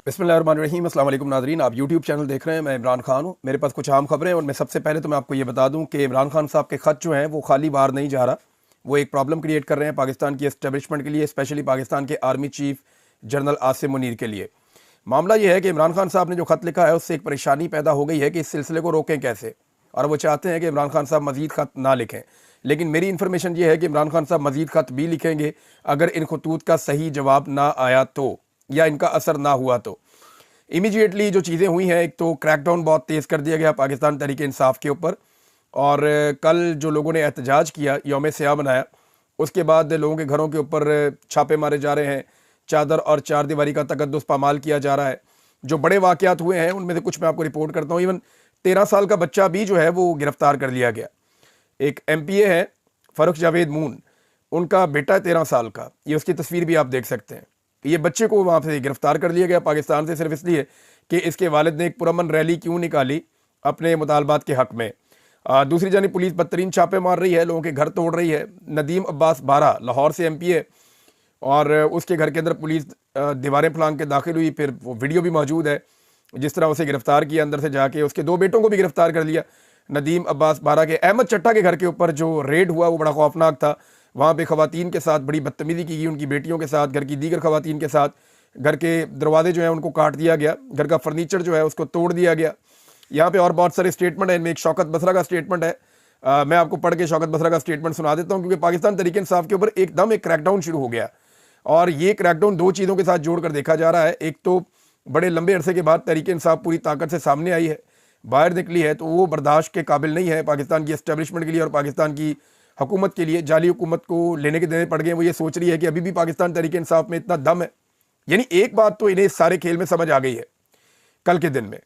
बिस्मिल्लाहिर्रहमानिर्रहीम। अस्सलाम वालेकुम नाज़रीन, आप यूट्यूब चैनल देख रहे हैं। मैं इमरान खान हूँ। मेरे पास कुछ अहम खबरें हैं और मैं सबसे पहले तो मैं आपको ये बता दूँ कि इमरान खान साहब के ख़त जो हैं वो खाली बाहर नहीं जा रहा। वो एक प्रॉब्लम क्रिएट कर रहे हैं पाकिस्तान की एस्टेब्लिशमेंट के लिए, स्पेशली पाकिस्तान के army chief general Asim Munir के लिए। मामला ये है कि इमरान खान साहब ने जो ख़त लिखा है उससे एक परेशानी पैदा हो गई है कि इस सिलसिले को रोकें कैसे, और वो चाहते हैं कि इमरान खान साहब मज़ीद ख़त ना लिखें। लेकिन मेरी इन्फॉर्मेशन ये है कि इमरान खान साहब मज़ीद ख़त भी लिखेंगे अगर इन खतूत का सही जवाब ना आया तो, या इनका असर ना हुआ तो। इमीडिएटली जो चीज़ें हुई हैं, एक तो क्रैकडाउन बहुत तेज़ कर दिया गया पाकिस्तान तहरीक इंसाफ के ऊपर, और कल जो लोगों ने एहतजाज किया, यौम स्याह मनाया, उसके बाद लोगों के घरों के ऊपर छापे मारे जा रहे हैं, चादर और चार दीवारी का तकद्दुस पामाल किया जा रहा है। जो बड़े वाक़यात हुए हैं उनमें से कुछ मैं आपको रिपोर्ट करता हूँ। इवन 13 साल का बच्चा भी जो है वो गिरफ़्तार कर लिया गया। एक MPA है फ़ारूक जावेद मून, उनका बेटा 13 साल का, ये उसकी तस्वीर भी आप देख सकते हैं। ये बच्चे को वहाँ से गिरफ्तार कर लिया गया पाकिस्तान से, सिर्फ इसलिए कि इसके वालिद ने एक पुरअमन रैली क्यों निकाली अपने मुतालबात के हक़ में। दूसरी जानिब पुलिस बदतरीन छापे मार रही है, लोगों के घर तोड़ रही है। नदीम अब्बास बारा लाहौर से MPA, और उसके घर के अंदर पुलिस दीवारें फलांग के दाखिल हुई। फिर वो वीडियो भी मौजूद है जिस तरह उसे गिरफ्तार किया, अंदर से जाके उसके 2 बेटों को भी गिरफ्तार कर लिया। नदीम अब्बास बारा के अहमद चट्टा के घर के ऊपर जो रेड हुआ वो बड़ा खौफनाक था। वहाँ पे ख़वातीन के साथ बड़ी बदतमीज़ी की गई, उनकी बेटियों के साथ, घर की दीगर ख़वातीन के साथ। घर के दरवाजे जो हैं उनको काट दिया गया, घर का फर्नीचर जो है उसको तोड़ दिया गया। यहाँ पे और बहुत सारे स्टेटमेंट हैं, इनमें एक शौकत बसरा का स्टेटमेंट है। मैं आपको पढ़ के शौकत बसरा का स्टेटमेंट सुना देता हूँ, क्योंकि पाकिस्तान तहरीक इंसाफ के ऊपर एकदम एक क्रैकडाउन शुरू हो गया, और ये क्रैकडाउन 2 चीज़ों के साथ जोड़ कर देखा जा रहा है। एक तो बड़े लंबे अरसे के बाद तहरीक इंसाफ पूरी ताकत से सामने आई है, बाहर निकली है, तो वो बर्दाश्त के काबिल नहीं है पाकिस्तान की एस्टेब्लिशमेंट के लिए और पाकिस्तान की हुकूमत के लिए। जाली हुकूमत को लेने के देने पड़ गए। वो ये सोच रही है कि अभी भी पाकिस्तान तहरीक इंसाफ में इतना दम है। यानी एक बात तो इन्हें इस सारे खेल में समझ आ गई है, कल के दिन में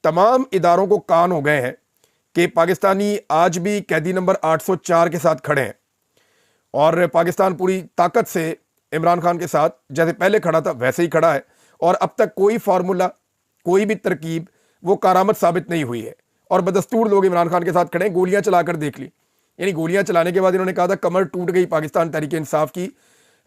तमाम इदारों को कान हो गए हैं कि पाकिस्तानी आज भी कैदी नंबर 804 के साथ खड़े हैं, और पाकिस्तान पूरी ताकत से इमरान खान के साथ जैसे पहले खड़ा था वैसे ही खड़ा है। और अब तक कोई फार्मूला, कोई भी तरकीब वो कारामद साबित नहीं हुई है, और बदस्तूर लोग इमरान खान के साथ खड़े हैं। गोलियां चलाकर देख ली, यानी गोलियां चलाने के बाद इन्होंने कहा था कमर टूट गई पाकिस्तान तहरीक इंसाफ की,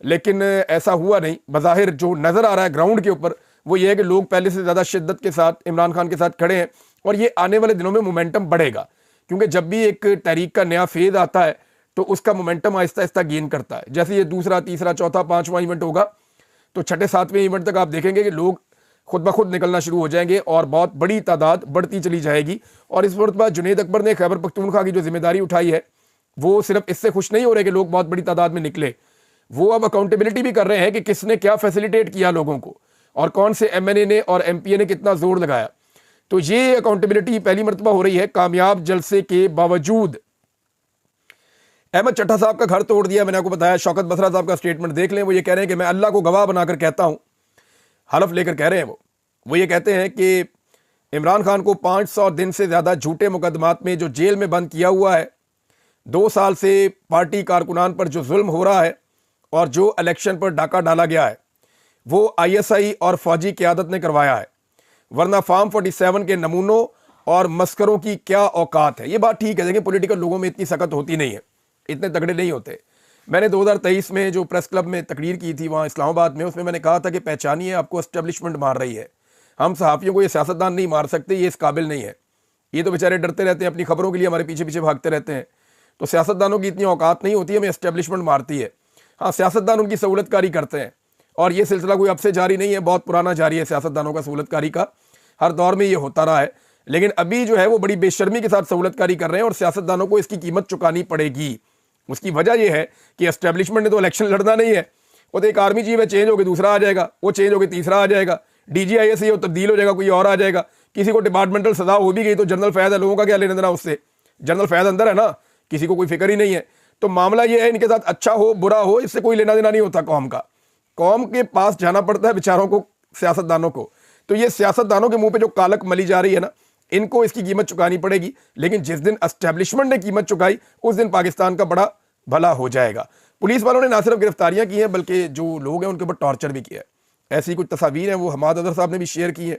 लेकिन ऐसा हुआ नहीं। बज़ाहिर जो नज़र आ रहा है ग्राउंड के ऊपर वो ये है कि लोग पहले से ज़्यादा शिद्दत के साथ इमरान खान के साथ खड़े हैं, और ये आने वाले दिनों में मोमेंटम बढ़ेगा, क्योंकि जब भी एक तहरीक का नया फेज़ आता है तो उसका मोमेंटम आहिस्ता आहिस्ता गेन करता है। जैसे ये दूसरा, तीसरा, चौथा, 5वां इवेंट होगा, तो छठे 7वें इवेंट तक आप देखेंगे कि लोग खुद ब खुद निकलना शुरू हो जाएंगे, और बहुत बड़ी तादाद बढ़ती चली जाएगी। और इस वक्त बाद जुनेद अकबर ने खैबर पख्तूनख्वा की जो जिम्मेदारी उठाई है, वो सिर्फ इससे खुश नहीं हो रहे कि लोग बहुत बड़ी तादाद में निकले, वो अब अकाउंटेबिलिटी भी कर रहे हैं कि किसने क्या फैसिलिटेट किया लोगों को, और कौन से MNA ने और MPA ने कितना जोर लगाया। तो ये अकाउंटेबिलिटी पहली मरतबा हो रही है कामयाब जलसे के बावजूद। अहमद चट्टा साहब का घर तोड़ दिया, मैंने आपको बताया। शौकत बसरा साहब का स्टेटमेंट देख लें, वो ये कह रहे हैं कि मैं अल्लाह को गवाह बनाकर कहता हूं, हलफ लेकर कह रहे हैं वो ये कहते हैं कि इमरान खान को 500 दिन से ज़्यादा झूठे मुकदमात में जो जेल में बंद किया हुआ है, 2 साल से पार्टी कारकुनान पर जो जुल्म हो रहा है, और जो इलेक्शन पर डाका डाला गया है वो ISI और फौजी क़यादत ने करवाया है, वरना फार्म 47 के नमूनों और मस्करों की क्या औकात है। ये बात ठीक है, देखिए पॉलिटिकल लोगों में इतनी सख्त होती नहीं है, इतने तगड़े नहीं होते। मैंने 2023 में जो प्रेस क्लब में तकरीर की थी वहाँ इस्लामाबाद में, उसमें मैंने कहा था कि पहचानिए आपको एस्टेब्लिशमेंट मार रही है, हम सहाफ़ियों को ये सियासतदान नहीं मार सकते, ये इस काबिल नहीं है। ये तो बेचारे डरते रहते हैं, अपनी खबरों के लिए हमारे पीछे पीछे भागते रहते हैं। तो सियासतदानों की इतनी औकात नहीं होती है, हमें एस्टेब्लिशमेंट मारती है। हाँ, सियासतदान उनकी सहूलतकारी करते हैं, और ये सिलसिला कोई अब से जारी नहीं है, बहुत पुराना जारी है सियासतदानों का सहूलतकारी का, हर दौर में ये होता रहा है। लेकिन अभी जो है वो बड़ी बेशर्मी के साथ सहूलतकारी कर रहे हैं, और सियासतदानों को इसकी कीमत चुकानी पड़ेगी। उसकी वजह यह है कि एस्टेब्लिशमेंट ने तो इलेक्शन लड़ना नहीं है, वो तो एक आर्मी चीफ है, चेंज होकर दूसरा आ जाएगा, वो चेंज होकर तीसरा आ जाएगा, DG ISI वो तब्दील हो जाएगा, कोई और आ जाएगा। किसी को डिपार्टमेंटल सजा हो भी गई तो जनरल फैद है, लोगों का क्या लेना देना उससे, जनरल फैद अंदर है ना, किसी को कोई फिक्र ही नहीं है। तो मामला ये है, इनके साथ अच्छा हो बुरा हो इससे कोई लेना देना नहीं होता कौम का, कौम के पास जाना पड़ता है बेचारों को, सियासतदानों को। तो ये सियासतदानों के मुंह पे जो कालक मली जा रही है ना, इनको इसकी कीमत चुकानी पड़ेगी। लेकिन जिस दिन एस्टेब्लिशमेंट ने कीमत चुकाई उस दिन पाकिस्तान का बड़ा भला हो जाएगा। पुलिस वालों ने ना सिर्फ गिरफ्तारियां की हैं बल्कि जो लोग हैं उनके ऊपर टॉर्चर भी किया है। ऐसी कुछ तस्वीरें हैं वो हमाद अदर साहब ने भी शेयर की है,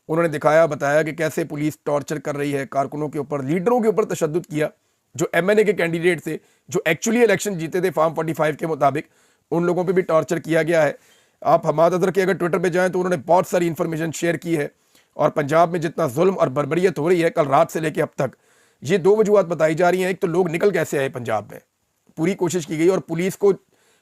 उन्होंने दिखाया बताया कि कैसे पुलिस टॉर्चर कर रही है कारकुनों के ऊपर, लीडरों के ऊपर तशद्दुद किया। जो MNA के कैंडिडेट थे, जो एक्चुअली इलेक्शन जीते थे फार्म 45 के मुताबिक, उन लोगों पे भी टॉर्चर किया गया है। आप हमाद अजहर के अगर ट्विटर पे जाएं तो उन्होंने बहुत सारी इंफॉर्मेशन शेयर की है। और पंजाब में जितना जुल्म और बर्बरियत हो रही है कल रात से लेकर अब तक, ये दो वजूहत बताई जा रही हैं। एक तो लोग निकल कैसे आए पंजाब में, पूरी कोशिश की गई और पुलिस को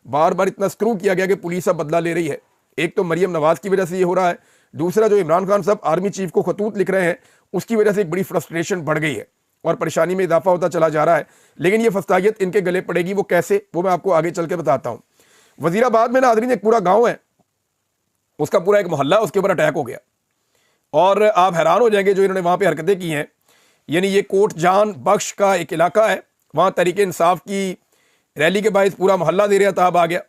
बार बार इतना स्क्रू किया गया कि पुलिस अब बदला ले रही है। एक तो मरियम नवाज की वजह से ये हो रहा है, दूसरा जो इमरान खान साहब आर्मी चीफ को खतूत लिख रहे हैं उसकी वजह से एक बड़ी फ्रस्ट्रेशन बढ़ गई है और परेशानी में इजाफा होता चला जा रहा है। लेकिन ये फस्तायत इनके गले पड़ेगी, वो कैसे, वो मैं आपको आगे चल के बताता हूँ। वजीराबाद में नाज़रीन एक पूरा गाँव है, उसका पूरा एक मोहल्ला उसके ऊपर अटैक हो गया और आप हैरान हो जाएंगे जो इन्होंने वहाँ पे हरकतें की हैं। यानी ये कोट जान बख्श का एक इलाका है, वहाँ तहरीक इंसाफ की रैली के बाद पूरा मोहल्ला देर ताब आ गया।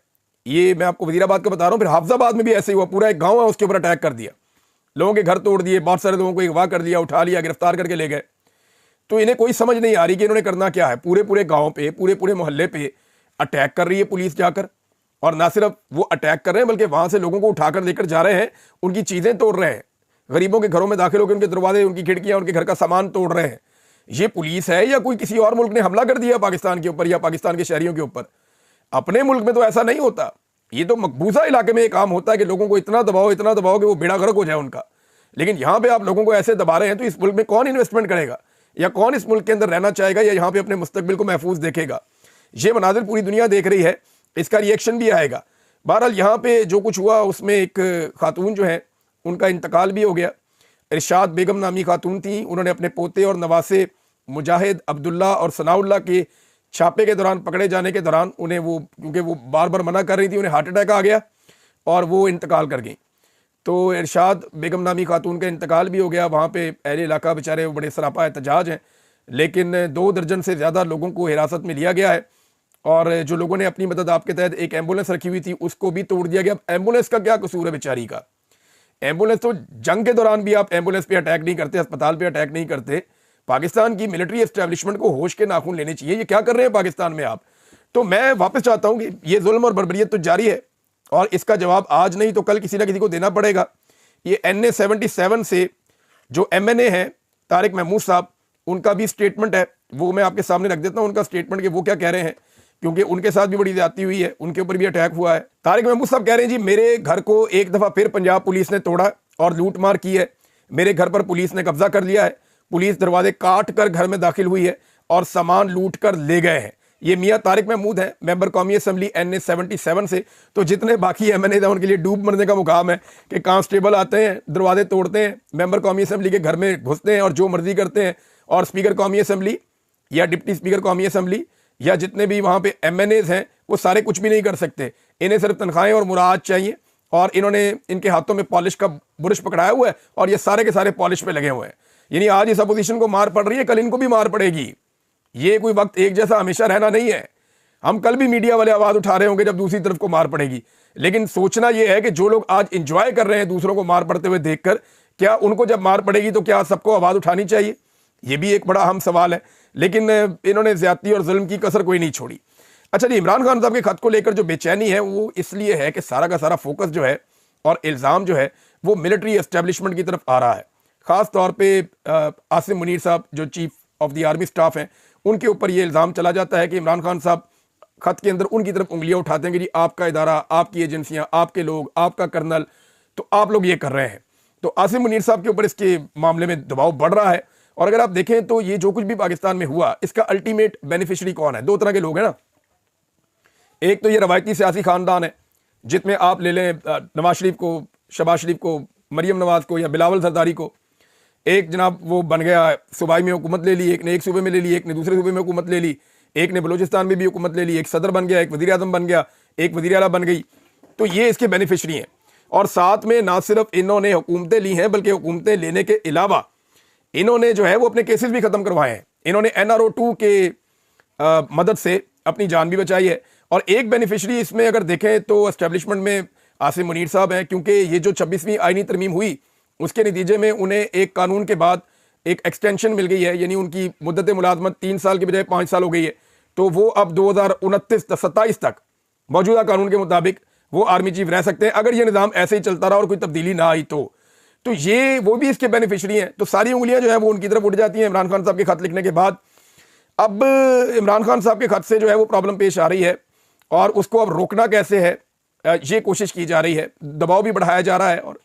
ये मैं आपको वजीराबाद का बता रहा हूँ। फिर हाफजाबाद में भी ऐसे ही हुआ, पूरा एक गांव है उसके ऊपर अटैक कर दिया, लोगों के घर तोड़ दिए, बहुत सारे लोगों को अगवा कर लिया, उठा लिया, गिरफ्तार करके ले गए। तो इन्हें कोई समझ नहीं आ रही कि इन्होंने करना क्या है। पूरे पूरे गाँव पे, पूरे पूरे मोहल्ले पे अटैक कर रही है पुलिस जाकर, और ना सिर्फ वो अटैक कर रहे हैं बल्कि वहां से लोगों को उठाकर लेकर जा रहे हैं, उनकी चीजें तोड़ रहे हैं, गरीबों के घरों में दाखिल होकर उनके दरवाजे, उनकी खिड़कियां, उनके घर का सामान तोड़ रहे हैं। ये पुलिस है या कोई किसी और मुल्क ने हमला कर दिया पाकिस्तान के ऊपर या पाकिस्तान के शहरियों के ऊपर? अपने मुल्क में तो ऐसा नहीं होता। ये तो मकबूजा इलाके में ये काम होता है कि लोगों को इतना दबाओ कि वो बेड़ा गर्क हो जाए उनका। लेकिन यहाँ पे आप लोगों को ऐसे दबा रहे हैं तो इस मुल्क में कौन इन्वेस्टमेंट करेगा या कौन इस मुल्क के अंदर रहना चाहेगा या यहाँ पे अपने मुस्तकबिल को महफूज देखेगा? ये मनाजिर पूरी दुनिया देख रही है, इसका रिएक्शन भी आएगा। बहरहाल यहाँ पे जो कुछ हुआ उसमें एक खातून जो है उनका इंतकाल भी हो गया। इरशाद बेगम नामी खातून थी, उन्होंने अपने पोते और नवासे मुजाहिद, अब्दुल्ला और सनाउल्ला के छापे के दौरान, पकड़े जाने के दौरान उन्हें वो, क्योंकि वो बार बार मना कर रही थी, उन्हें हार्ट अटैक आ गया और वो इंतकाल कर गई। तो इरशाद बेगम नामी खातून का इंतकाल भी हो गया। वहाँ पे अहले इलाका बेचारे वो बड़े सरापा एहतजाज हैं, लेकिन 2 दर्जन से ज़्यादा लोगों को हिरासत में लिया गया है और जो लोगों ने अपनी मदद आपके तहत एक एम्बुलेंस रखी हुई थी उसको भी तोड़ दिया गया। एम्बुलेंस का क्या कसूर है बेचारी का? एम्बुलेंस तो जंग के दौरान भी आप एम्बुलेंस पे अटैक नहीं करते, अस्पताल पे अटैक नहीं करते। पाकिस्तान की मिलिट्री एस्टेब्लिशमेंट को होश के नाखून लेने चाहिए। ये क्या कर रहे हैं पाकिस्तान में आप? तो मैं वापस चाहता हूं कि ये जुल्म और बर्बरियत तो जारी है और इसका जवाब आज नहीं तो कल किसी ना किसी को देना पड़ेगा। ये NA 77 से जो MNA हैं तारिक महमूद साहब, उनका भी स्टेटमेंट है, वो मैं आपके सामने रख देता हूं उनका स्टेटमेंट कि वो क्या कह रहे हैं, क्योंकि उनके साथ भी बड़ी ज्यादती हुई है, उनके ऊपर भी अटैक हुआ है। तारिक महमूद साहब कह रहे हैं जी मेरे घर को एक दफा फिर पंजाब पुलिस ने तोड़ा और लूट मार की है, मेरे घर पर पुलिस ने कब्जा कर लिया है, पुलिस दरवाजे काट कर घर में दाखिल हुई है और सामान लूट कर ले गए हैं। ये मियां तारिक महमूद हैं, मेंबर कौमी असम्बली NA 77 से। तो जितने बाकी MNA हैं उनके लिए डूब मरने का मुकाम है कि कांस्टेबल आते हैं, दरवाजे तोड़ते हैं, मेंबर कौमी असम्बली के घर में घुसते हैं और जो मर्जी करते हैं, और स्पीकर कौमी असम्बली या डिप्टी स्पीकर कौमी असम्बली या जितने भी वहाँ पे MNAs हैं वो सारे कुछ भी नहीं कर सकते। इन्हें सिर्फ तनख्वाहें और मुराद चाहिए और इन्होंने, इनके हाथों में पॉलिश का बुरश पकड़ाया हुआ है और ये सारे के सारे पॉलिश पे लगे हुए हैं। यानी आज इस अपोजिशन को मार पड़ रही है, कल इनको भी मार पड़ेगी। ये कोई वक्त एक जैसा हमेशा रहना नहीं है। हम कल भी मीडिया वाले आवाज उठा रहे होंगे जब दूसरी तरफ को मार पड़ेगी, लेकिन सोचना यह है कि जो लोग आज इंजॉय कर रहे हैं दूसरों को मार पड़ते हुए देखकर, क्या उनको जब मार पड़ेगी तो क्या सबको आवाज उठानी चाहिए? ये भी एक बड़ा अहम सवाल है। लेकिन इन्होंने ज्यादती और जुल्म की कसर कोई नहीं छोड़ी। अच्छा जी, इमरान खान साहब के खत को लेकर जो बेचैनी है वो इसलिए है कि सारा का सारा फोकस जो है और इल्ज़ाम जो है वो मिलिट्री एस्टेब्लिशमेंट की तरफ आ रहा है। ख़ास तौर पे आसिम मुनीर साहब जो chief of the army staff हैं, उनके ऊपर ये इल्ज़ाम चला जाता है कि इमरान खान साहब खत के अंदर उनकी तरफ उंगलियां उठाते हैं कि जी आपका इदारा, आपकी एजेंसियां, आपके लोग, आपका कर्नल, तो आप लोग ये कर रहे हैं। तो आसिम मुनीर साहब के ऊपर इसके मामले में दबाव बढ़ रहा है। और अगर आप देखें तो ये जो कुछ भी पाकिस्तान में हुआ, इसका अल्टीमेट बेनिफिशियरी कौन है? 2 तरह के लोग हैं ना। एक तो ये रवायती सियासी खानदान है जिसमें आप ले लें नवाज शरीफ को, शहबाज शरीफ को, मरियम नवाज को या बिलावल जरदारी को। एक जनाब वो बन गया, सूबाई में हुकूमत ले ली, एक ने एक सूबे में ले ली, एक ने दूसरे सूबे में हुकूमत ले ली, एक ने बलूचिस्तान में भी हुकूमत ले ली, एक सदर बन गया, एक वज़ीर आज़म बन गया, एक वज़ीर आला बन गई। तो ये इसके बेनिफिशरी हैं। और साथ में ना सिर्फ इन्होंने हुकूमतें ली हैं बल्कि हुकूमतें लेने के अलावा इन्होंने जो है वो अपने केसेस भी ख़त्म करवाए हैं। इन्होंने NRO 2 के मदद से अपनी जान भी बचाई है। और एक बेनिफिशरी इसमें अगर देखें तो एस्टेब्लिशमेंट में आसिम मुनीर साहब हैं, क्योंकि ये जो 26वीं आईनी तरमीम हुई उसके नतीजे में उन्हें एक कानून के बाद एक एक्सटेंशन मिल गई है, यानी उनकी मुद्दत मुलाजमत 3 साल की बजाय 5 साल हो गई है। तो वो अब 2029-27 तक मौजूदा कानून के मुताबिक वो आर्मी चीफ रह सकते हैं, अगर ये निज़ाम ऐसे ही चलता रहा और कोई तब्दीली ना आई तो ये वो भी इसके बेनिफिशरी हैं। तो सारी उंगलियां जो है वो उनकी तरफ उठ जाती हैं इमरान खान साहब के खत लिखने के बाद। अब इमरान खान साहब के खत से जो है वो प्रॉब्लम पेश आ रही है और उसको अब रोकना कैसे है, ये कोशिश की जा रही है, दबाव भी बढ़ाया जा रहा है। और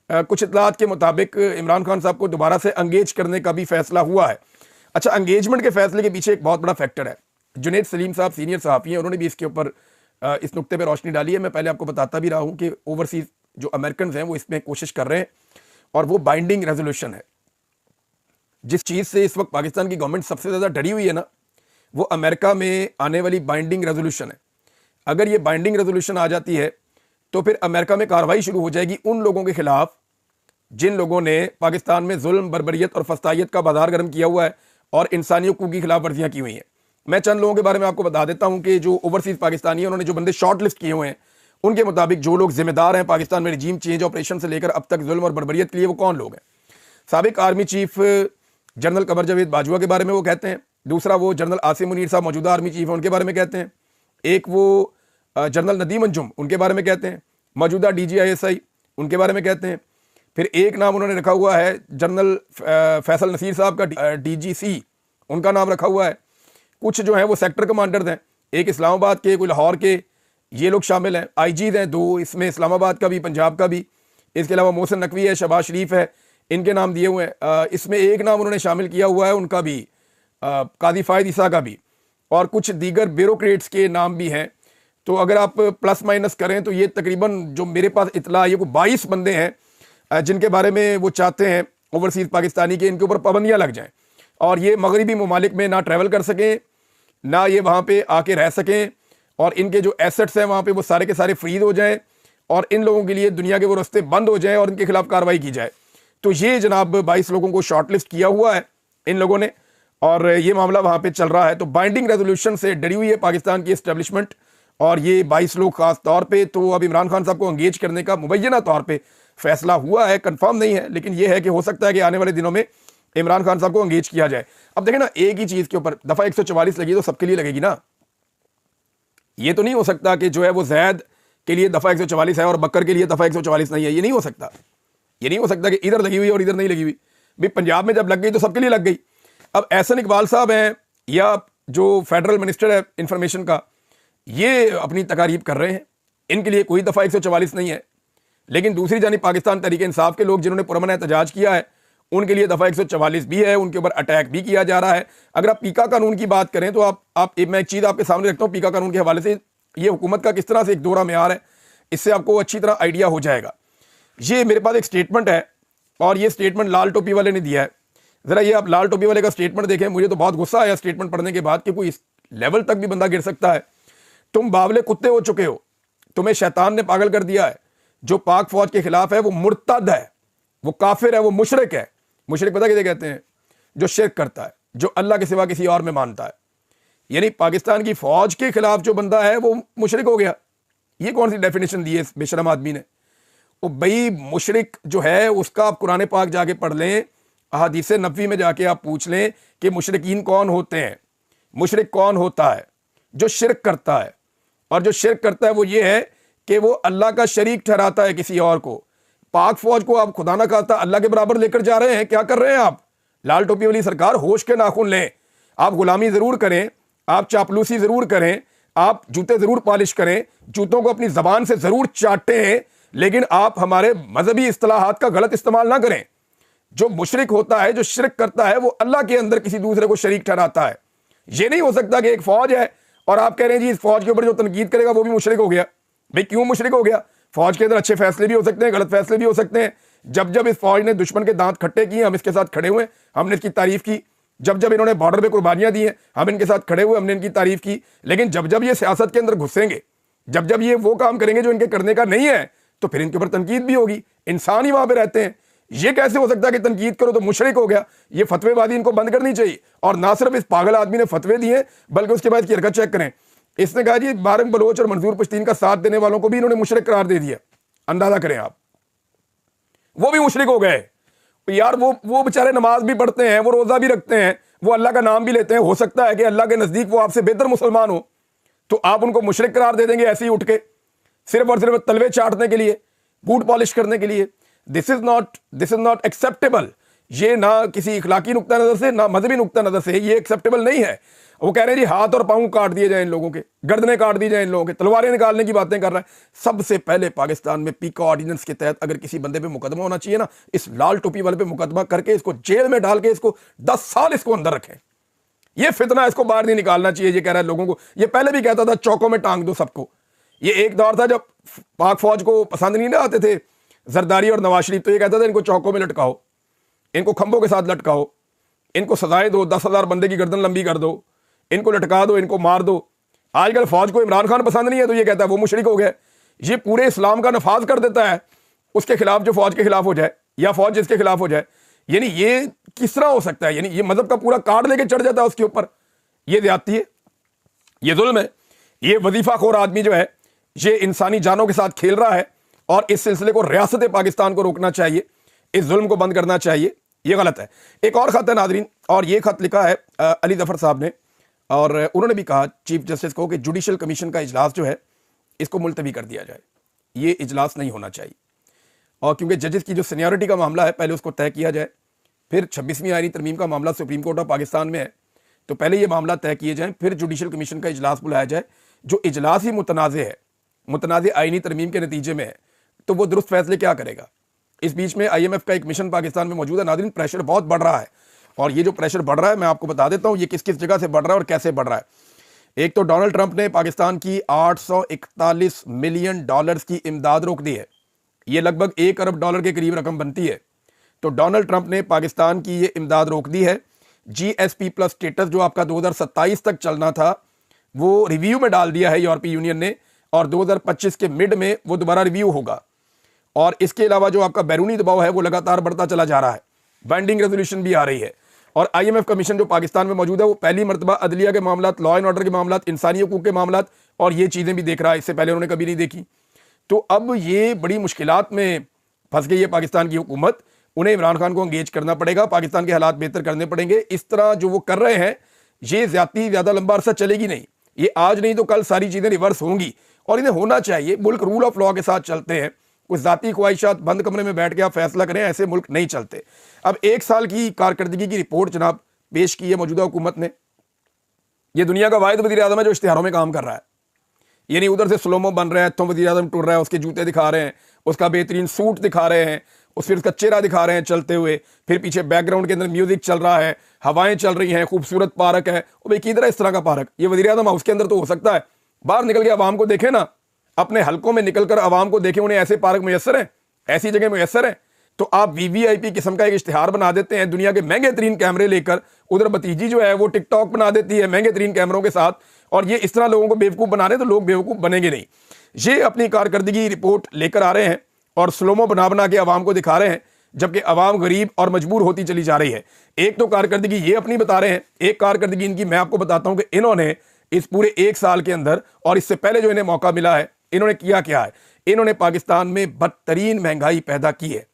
कुछ इत्तलात के मुताबिक इमरान खान साहब को दोबारा से एंगेज करने का भी फैसला हुआ है। अच्छा, एंगेजमेंट के फैसले के पीछे एक बहुत बड़ा फैक्टर है। जुनैद सलीम साहब सीनियर सहाफ़ी हैं, उन्होंने भी इसके ऊपर इस नुक्ते पर रोशनी डाली है। मैं पहले आपको बताता भी रहा हूँ कि ओवरसीज़ जो अमेरिकन हैं वो इसमें कोशिश कर रहे हैं, और वो बाइंडिंग रेजोल्यूशन है। जिस चीज़ से इस वक्त पाकिस्तान की गवर्नमेंट सबसे ज़्यादा डरी हुई है ना, वो अमेरिका में आने वाली बाइंडिंग रेजोल्यूशन है। अगर ये बाइंडिंग रेजोल्यूशन आ जाती है तो फिर अमेरिका में कार्रवाई शुरू हो जाएगी उन लोगों के खिलाफ जिन लोगों ने पाकिस्तान में जुल्म, बर्बरियत और फस्तायत का बाजार गर्म किया हुआ है और इंसानी हकूक़ की खिलाफ वर्जियाँ की हुई हैं। मैं चंद लोगों के बारे में आपको बता देता हूँ कि जो ओवरसीज़ पाकिस्तानी हैं, उन्होंने जो बंदे शॉर्ट लिस्ट किए हुए हैं, उनके मुताबिक जो लोग जिम्मेदार हैं पाकिस्तान में रजीम चेंज ऑपरेशन से लेकर अब तक जुल्म और बर्बरियत के लिए, वो कौन लोग हैं। साबिक army chief general Qamar Javed Bajwa के बारे में वो कहते हैं। दूसरा, वो जनरल आसिम मुनीर साहब मौजूदा आर्मी चीफ हैं, उनके बारे में कहते हैं। एक वो जनरल नदीम अंजुम, उनके बारे में कहते हैं। मौजूदा DGISI, उनके बारे में कहते हैं। फिर एक नाम उन्होंने रखा हुआ है जनरल फैसल नसीर साहब का, DGC उनका नाम रखा हुआ है। कुछ जो हैं वो सेक्टर कमांडर्स हैं, एक इस्लामाबाद के, कोई लाहौर के, ये लोग शामिल हैं। IGs हैं 2, इसमें इस्लामाबाद का भी, पंजाब का भी। इसके अलावा मोहसिन नकवी है, शहबाज शरीफ है, इनके नाम दिए हुए हैं। इसमें एक नाम उन्होंने शामिल किया हुआ है उनका भी, कादी फायद ईसा का भी, और कुछ दीगर ब्यूरोक्रेट्स के नाम भी हैं। तो अगर आप प्लस माइनस करें तो ये तकरीबन जो मेरे पास इतला, ये को 22 बंदे हैं जिनके बारे में वो चाहते हैं ओवरसीज़ पाकिस्तानी के इनके ऊपर पाबंदियाँ लग जाएं और ये मगरबी ममालिक में ना ट्रैवल कर सकें, ना ये वहाँ पे आके रह सकें, और इनके जो एसेट्स हैं वहाँ पे वो सारे के सारे फ्रीज हो जाएं, और इन लोगों के लिए दुनिया के वो रास्ते बंद हो जाएं और इनके खिलाफ कार्रवाई की जाए। तो ये जनाब 22 लोगों को शॉर्टलिस्ट किया हुआ है इन लोगों ने, और ये मामला वहाँ पे चल रहा है। तो बाइंडिंग रेजोल्यूशन से डरी हुई है पाकिस्तान की इस्टेब्लिशमेंट, और ये 22 लोग खास तौर पे। तो अब इमरान खान साहब को एंगेज करने का मुबैना तौर पे फैसला हुआ है, कंफर्म नहीं है, लेकिन ये है कि हो सकता है कि आने वाले दिनों में इमरान खान साहब को एंगेज किया जाए। अब देखें ना, एक ही चीज़ के ऊपर दफ़ा 144 लगी तो सबके लिए लगेगी ना। ये तो नहीं हो सकता कि जो है वो जैद के लिए दफ़ा 144 है और बकर के लिए दफ़ा 144 नहीं है। ये नहीं हो सकता। ये नहीं हो सकता कि इधर लगी हुई और इधर नहीं लगी हुई। भाई पंजाब में जब लग गई तो सबके लिए लग गई। अब एहसन इकबाल साहब हैं या जो फेडरल मिनिस्टर है इंफॉर्मेशन का, ये अपनी तकारीब कर रहे हैं, इनके लिए कोई दफ़ा 144 नहीं है। लेकिन दूसरी जानिब पाकिस्तान तहरीक इंसाफ के लोग जिन्होंने पुरअमन एहतजाज किया है, उनके लिए दफ़ा 144 भी है, उनके ऊपर अटैक भी किया जा रहा है। अगर आप पीका कानून की बात करें तो मैं एक चीज़ आपके सामने रखता हूँ पीका कानून के हवाले से, ये हुकूमत का किस तरह से एक दोहरा म्यार है, इससे आपको अच्छी तरह आइडिया हो जाएगा। ये मेरे पास एक स्टेटमेंट है, और ये स्टेटमेंट लाल टोपी वाले ने दिया है। ज़रा ये आप लाल टोपी वाले का स्टेटमेंट देखें। मुझे तो बहुत गुस्सा आया स्टेटमेंट पढ़ने के बाद कि कोई इस लेवल तक भी बंदा गिर सकता है। तुम बावले कुत्ते हो चुके हो, तुम्हें शैतान ने पागल कर दिया है। जो पाक फौज के खिलाफ है वो मुर्तद है, वो काफिर है, वो मुशरिक है। मुशरिक पता किसे कहते हैं? जो शिर्क करता है, जो अल्लाह के सिवा किसी और में मानता है। यानी पाकिस्तान की फौज के खिलाफ जो बंदा है वो मुशरिक हो गया। ये कौन सी डेफिनेशन दी है इस बेशरम आदमी ने? वो भाई मुशरिक जो है उसका आप कुरान पाक जाके पढ़ लें, अहादीस नबवी में जाके आप पूछ लें कि मुशरिकीन कौन होते हैं। मुशरिक कौन होता है? जो शिर्क करता है, और जो शिर्क करता है वो ये है कि वो अल्लाह का शरीक ठहराता है किसी और को। पाक फौज को आप खुदा ना खाता अल्लाह के बराबर लेकर जा रहे हैं। क्या कर रहे हैं आप? लाल टोपी वाली सरकार, होश के नाखून लें। आप गुलामी जरूर करें, आप चापलूसी जरूर करें, आप जूते जरूर पॉलिश करें, जूतों को अपनी जबान से जरूर चाटें, लेकिन आप हमारे मजहबी इस्तिलाहात का गलत इस्तेमाल ना करें। जो मुशरिक होता है, जो शिरक करता है, वो अल्लाह के अंदर किसी दूसरे को शरीक ठहराता है। ये नहीं हो सकता कि एक फौज है और आप कह रहे हैं जी इस फौज के ऊपर जो तनकीद करेगा वो भी मुशरिक हो गया। भाई क्यों मुशरिक हो गया? फौज के अंदर अच्छे फैसले भी हो सकते हैं, गलत फैसले भी हो सकते हैं। जब जब इस फौज ने दुश्मन के दांत खट्टे किए, हम इसके साथ खड़े हुए, हमने इसकी तारीफ की। जब जब इन्होंने बॉर्डर पे कुर्बानियां दी हैं, हम इनके साथ खड़े हुए, हमने इनकी तारीफ की। लेकिन जब जब ये सियासत के अंदर घुसेंगे, जब जब ये वो काम करेंगे जो इनके करने का नहीं है, तो फिर इनके ऊपर तनकीद भी होगी। इंसान ही वहां पर रहते हैं। ये कैसे हो सकता है कि तनकीद करो तो मुशरिक हो गया? ये फतवेबाजी इनको बंद करनी चाहिए। और ना सिर्फ इस पागल आदमी ने फतवे दिए, बल्कि उसके बाद की हरकत चेक करें। इसने कहा जी बारंग बलोच और मंजूर पश्तीन का साथ देने वालों को भी इन्होंने मुशरिक करार दे दिया। अंदाजा करें आप, वो भी मुशरिक हो गए। यार वो बेचारे नमाज भी पढ़ते हैं, वो रोजा भी रखते हैं, वो अल्लाह का नाम भी लेते हैं। हो सकता है कि अल्लाह के नजदीक वो आपसे बेहतर मुसलमान हो, तो आप उनको मुशरिक करार दे देंगे ऐसे ही उठ के, सिर्फ और सिर्फ तलवे चाटने के लिए, बूट पॉलिश करने के लिए। This is not acceptable. ये ना किसी इखलाकी नुक्ता नज़र से ना मजहबी नुक्ता नज़र से ये एक्सेप्टेबल नहीं है। वो कह रहे हैं जी हाथ और पाँव काट दिए जाए इन लोगों के, गर्दनें काट दी जाए इन लोगों के, तलवारें निकालने की बातें कर रहा है। सबसे पहले पाकिस्तान में पीका ऑर्डिनेंस के तहत अगर किसी बंदे पे मुकदमा होना चाहिए ना, इस लाल टोपी वाले पे मुकदमा करके इसको जेल में डाल के इसको 10 साल इसको अंदर रखें। ये फितना इसको बाहर नहीं निकालना चाहिए। ये कह रहा है लोगों को, ये पहले भी कहता था चौकों में टांग दो सबको। ये एक दौर था जब पाक फौज को पसंद नहीं ना आते थे जरदारी और नवाज शरीफ, तो ये कहता था इनको चौकों में लटकाओ, इनको खंभों के साथ लटकाओ, इनको सजाएं दो, 10,000 बंदे की गर्दन लंबी कर दो, इनको लटका दो, इनको मार दो। आजकल फौज को इमरान खान पसंद नहीं है तो ये कहता है वो मुशरिक हो गया। ये पूरे इस्लाम का नफाज कर देता है उसके खिलाफ जो फौज के खिलाफ हो जाए या फौज जिसके खिलाफ हो जाए। यानी ये किस तरह हो सकता है? यानी ये मजहब का पूरा कार्ड लेके चढ़ जाता है उसके ऊपर। ये ज्यादती है, ये जुल्म है। ये वजीफाखोर आदमी जो है ये इंसानी जानों के साथ खेल रहा है और इस सिलसिले को रियासत पाकिस्तान को रोकना चाहिए, इस जुल्म को बंद करना चाहिए। ये गलत है। एक और खत है नादरीन, और ये खत लिखा है अली जफर साहब ने, और उन्होंने भी कहा चीफ जस्टिस को कि जुडिशल कमीशन का इजलास जो है इसको मुलतवी कर दिया जाए, ये इजलास नहीं होना चाहिए। और क्योंकि जजेस की जो सीनियरिटी का मामला है पहले उसको तय किया जाए, फिर 26वीं आईनी तरमीम का मामला सुप्रीम कोर्ट ऑफ पाकिस्तान में है, तो पहले ये मामला तय किए जाए, फिर जुडिशल कमीशन का इजलास बुलाया जाए। जो इजलास ही मुतनाज़ है, मुतनाज़ आईनी तरमीम के नतीजे में है, तो वो दुरुस्त फैसले क्या करेगा? इस बीच में IMF का एक मिशन पाकिस्तान में मौजूद है। नाज़रीन, प्रेशर बहुत बढ़ रहा है, और ये जो प्रेशर बढ़ रहा है मैं आपको बता देता हूँ ये किस किस जगह से बढ़ रहा है और कैसे बढ़ रहा है। एक तो डोनाल्ड ट्रंप ने पाकिस्तान की 841 मिलियन डॉलर्स की इमदाद रोक दी है। ये लगभग 1 अरब डॉलर के करीब रकम बनती है। तो डोनाल्ड ट्रंप ने पाकिस्तान की ये इमदाद रोक दी है। GSP+ स्टेटस जो आपका 2027 तक चलना था वो रिव्यू में डाल दिया है यूरोपीय यूनियन ने, और 2025 के मिड में वो दोबारा रिव्यू होगा। और इसके अलावा जो आपका बैरूनी दबाव है वो लगातार बढ़ता चला जा रहा है, बाइंडिंग रेजोल्यूशन भी आ रही है। और IMF कमीशन जो पाकिस्तान में मौजूद है वो पहली मरतबा अदलिया के मामलात, लॉ एंड ऑर्डर के मामलात, इंसानी हकूक के मामलात और ये चीज़ें भी देख रहा है। इससे पहले उन्होंने कभी नहीं देखी। तो अब ये बड़ी मुश्किलात में फंस गई है पाकिस्तान की हुकूमत। उन्हें इमरान खान को एंगेज करना पड़ेगा, पाकिस्तान के हालात बेहतर करने पड़ेंगे। इस तरह जो वो कर रहे हैं ये ज़्यादा लंबा अरसा चलेगी नहीं। ये आज नहीं तो कल सारी चीज़ें रिवर्स होंगी, और इन्हें होना चाहिए। मुल्क रूल ऑफ लॉ के साथ चलते हैं, कुछ ज़ाती ख्वाहिशात बंद कमरे में बैठ के आप फैसला करें, ऐसे मुल्क नहीं चलते। अब 1 साल की कारकर्दगी की रिपोर्ट जनाब पेश की है मौजूदा हुकूमत ने। ये दुनिया का वाहिद वज़ीर आज़म है जो इश्तिहारों में काम कर रहा है। यानी उधर से स्लोमो बन रहा है तो वज़ीर आज़म टुर रहा है, उसके जूते दिखा रहे हैं, उसका बेहतरीन सूट दिखा रहे हैं, फिर उसका चेहरा दिखा रहे हैं चलते हुए, फिर पीछे बैकग्राउंड के अंदर म्यूजिक चल रहा है, हवाएं चल रही हैं, खूबसूरत पार्क है। वो भाई किधर है इस तरह का पार्क? ये वज़ीर आज़म हाउस के अंदर तो हो सकता है, बाहर निकल के आवाम को देखे ना, अपने हलकों में निकलकर आवाम को देखें, उन्हें ऐसे पार्क मैसर है, ऐसी जगह मैसर है। तो आप VVIP किस्म का एक इश्तिहार बना देते हैं, दुनिया के महंगे तरीन कैमरे लेकर। उधर भतीजी जो है वो टिकटॉक बना देती है महंगे तरीन कैमरों के साथ, और ये इस तरह लोगों को बेवकूफ़ बना रहे हैं, तो लोग बेवकूफ़ बनेंगे नहीं। ये अपनी कारकर्दगी रिपोर्ट लेकर आ रहे हैं और स्लोमो बना के आवाम को दिखा रहे हैं, जबकि आवाम गरीब और मजबूर होती चली जा रही है। एक तो कारकर्दगी ये अपनी बता रहे हैं, एक कारकर्दगी इनकी मैं आपको बताता हूं कि इन्होंने इस पूरे 1 साल के अंदर और इससे पहले जो इन्हें मौका मिला है, इन्होंने किया क्या है। इन्होंने पाकिस्तान में बदतरीन महंगाई पैदा की है,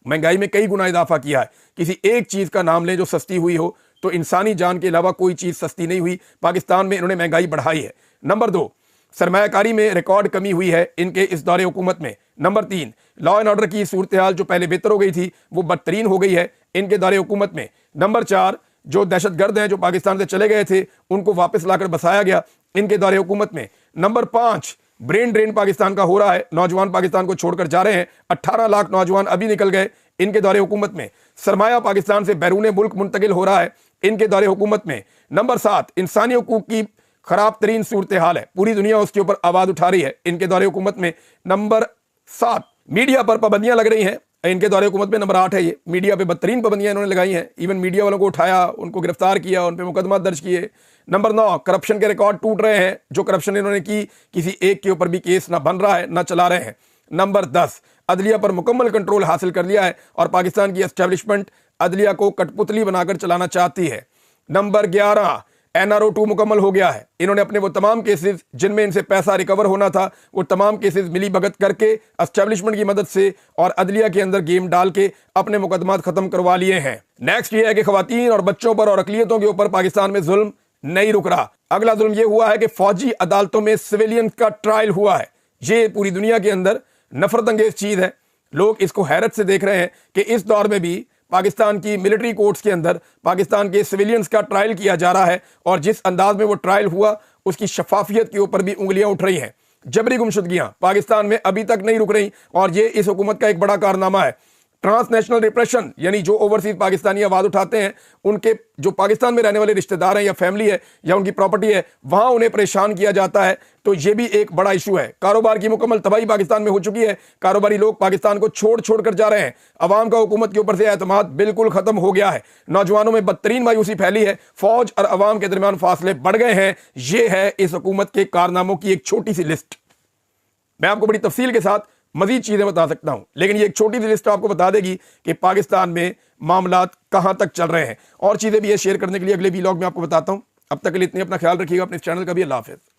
महंगाई में कई गुना इजाफा किया है। किसी एक चीज़ का नाम लें जो सस्ती हुई हो, तो इंसानी जान के अलावा कोई चीज़ सस्ती नहीं हुई। पाकिस्तान में इन्होंने महंगाई बढ़ाई है। नंबर 2, सरमायाकारी में रिकॉर्ड कमी हुई है इनके इस दौरे हुकूमत में। नंबर 3, लॉ एंड ऑर्डर की सूरत हाल जो पहले बेहतर हो गई थी वो बदतरीन हो गई है इनके दौरे हुकूमत में। नंबर 4, जो दहशतगर्द हैं जो पाकिस्तान से चले गए थे उनको वापस लाकर बसाया गया इनके दौरे हुकूमत में। नंबर 5, ब्रेन ड्रेन पाकिस्तान का हो रहा है, नौजवान पाकिस्तान को छोड़कर जा रहे हैं। 18 लाख नौजवान अभी निकल गए इनके दौरे हुकूमत में। सरमाया पाकिस्तान से बैरून मुल्क मुंतकिल हो रहा है इनके दौरे हुकूमत में। नंबर 7, इंसानी हकूक की खराब तरीन सूरत हाल है, पूरी दुनिया उसके ऊपर आवाज़ उठा रही है इनके दौरे हुकूमत में। नंबर 7, मीडिया पर पाबंदियां लग रही हैं इनके दौरे हुकूमत में। नंबर 8 है ये, मीडिया पे बदतरीन पाबंदियां इन्होंने लगाई हैं, इवन मीडिया वालों को उठाया, उनको गिरफ्तार किया, उन पर मुकदमा दर्ज किए। नंबर 9, करप्शन के रिकॉर्ड टूट रहे हैं, जो करप्शन इन्होंने की किसी एक के ऊपर भी केस ना बन रहा है ना चला रहे हैं। नंबर 10, अदलिया पर मुकम्मल कंट्रोल हासिल कर लिया है और पाकिस्तान की एस्टेब्लिशमेंट अदलिया को कठपुतली बनाकर चलाना चाहती है। नंबर 11, NRO 2 मुकम्मल हो गया है। इन्होंने अपने वो तमाम केसेस जिनमें इनसे पैसा रिकवर होना था वो तमाम केसेस मिली भगत करके एस्टेब्लिशमेंट की मदद से और अदलिया के अंदर गेम डाल के अपने मुकदमात खत्म करवा लिए हैं। नेक्स्ट ये है कि खवातीन और बच्चों पर और अकलियतों के ऊपर पाकिस्तान में जुल्म नहीं रुक रहा। अगला जुल्म ये हुआ है कि फौजी अदालतों में सिविलियन का ट्रायल हुआ है। ये पूरी दुनिया के अंदर नफरत अंगेज चीज है। लोग इसको हैरत से देख रहे हैं कि इस दौर में भी पाकिस्तान की मिलिट्री कोर्ट्स के अंदर पाकिस्तान के सिविलियंस का ट्रायल किया जा रहा है और जिस अंदाज में वो ट्रायल हुआ उसकी शफाफियत के ऊपर भी उंगलियां उठ रही हैं। जबरी गुमशुदगियां पाकिस्तान में अभी तक नहीं रुक रही और ये इस हुकूमत का एक बड़ा कारनामा है। ट्रांसनेशनल रिप्रेशन यानी जो ओवरसीज पाकिस्तानी आवाज उठाते हैं, उनके जो पाकिस्तान में रहने वाले रिश्तेदार हैं या फैमिली है या उनकी प्रॉपर्टी है, वहां उन्हें परेशान किया जाता है। तो ये भी एक बड़ा इशू है। कारोबार की मुकम्मल तबाही पाकिस्तान में हो चुकी है। कारोबारी लोग पाकिस्तान को छोड़ छोड़ कर जा रहे हैं। अवाम का हुकूमत के ऊपर से एतमाद बिल्कुल खत्म हो गया है। नौजवानों में बदतरीन मायूसी फैली है। फौज और अवाम के दरमियान फासले बढ़ गए हैं। यह है इस हुकूमत के कारनामों की एक छोटी सी लिस्ट। मैं आपको बड़ी तफसील के साथ मजीद चीजें बता सकता हूं, लेकिन ये एक छोटी सी लिस्ट आपको बता देगी कि पाकिस्तान में मामलात कहां तक चल रहे हैं। और चीजें भी ये शेयर करने के लिए अगले वीलॉग में आपको बताता हूं। अब तक के लिए इतनी अपना ख्याल रखिएगा, अपने चैनल का भी। अल्लाह हाफिज़।